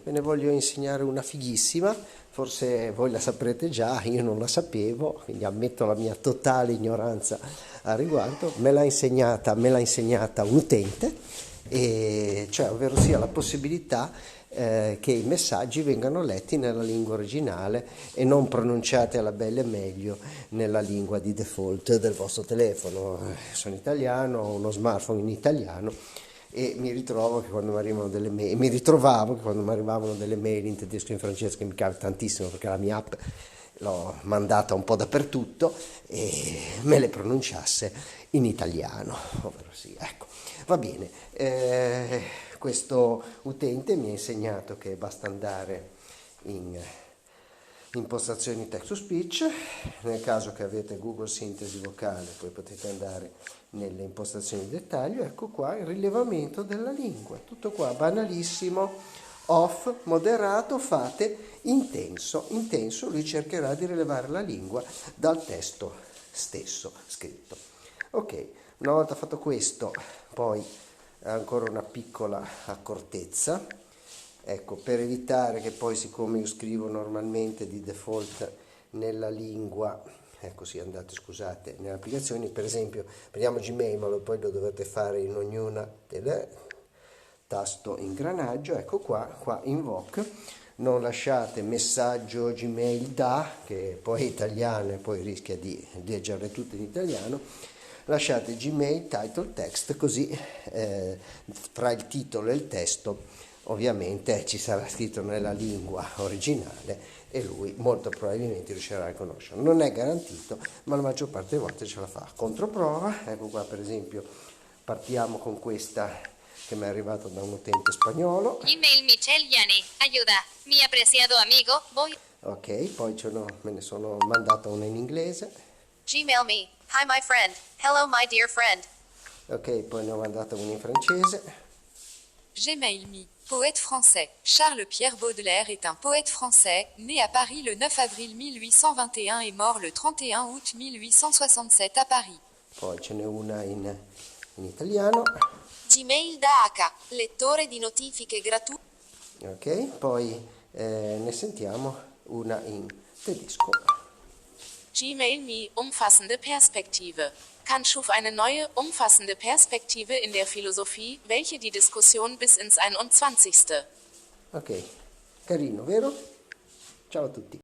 ve ne voglio insegnare una fighissima, forse voi la saprete già, io non la sapevo, quindi ammetto la mia totale ignoranza al riguardo. Me l'ha insegnata un utente, e cioè ovvero sia la possibilità che i messaggi vengano letti nella lingua originale e non pronunciati alla belle meglio nella lingua di default del vostro telefono. Sono italiano, ho uno smartphone in italiano e mi ritrovavo che quando mi arrivavano delle mail in tedesco e in francese, che mi capita tantissimo perché la mia app l'ho mandata un po' dappertutto, e me le pronunciasse in italiano, ovvero sì, ecco. Va bene, questo utente mi ha insegnato che basta andare in impostazioni text to speech, nel caso che avete Google Sintesi vocale poi potete andare nelle impostazioni di dettaglio. Ecco qua il rilevamento della lingua, tutto qua, banalissimo. Off, moderato, fate intenso, lui cercherà di rilevare la lingua dal testo stesso scritto. Ok, una volta fatto questo, poi ancora una piccola accortezza. Ecco, per evitare che poi, siccome io scrivo normalmente di default nella lingua, ecco sì, andate, scusate, nelle applicazioni, per esempio, prendiamo Gmail, ma poi lo dovete fare in ognuna delle tasto ingranaggio, ecco qua invoke, non lasciate messaggio Gmail da, che poi è italiano e poi rischia di leggerle tutte in italiano, lasciate Gmail title text, così tra il titolo e il testo ovviamente ci sarà scritto nella lingua originale e lui molto probabilmente riuscirà a riconoscerlo. Non è garantito, ma la maggior parte delle volte ce la fa. Controprova, ecco qua per esempio, partiamo con questa che mi è arrivata da un utente spagnolo. Email Michelle Yani, ayuda, mi apreciado amigo, voy. Ok, poi me ne sono mandata una in inglese. Gmail me, hi my friend, hello my dear friend. Ok, poi ne ho mandata una in francese. Gmail me, poète français. Charles-Pierre Baudelaire est un poète français, né à Paris le 9 avril 1821 et mort le 31 août 1867 à Paris. Poi ce n'è una in italiano. Gmail da H, lettore di notifiche gratuite. Ok, poi ne sentiamo una in tedesco. Gmail me, umfassende Perspektive. Kant schuf eine neue, umfassende Perspektive in der Philosophie, welche die Diskussion bis ins 21. Ok, carino, vero? Ciao a tutti.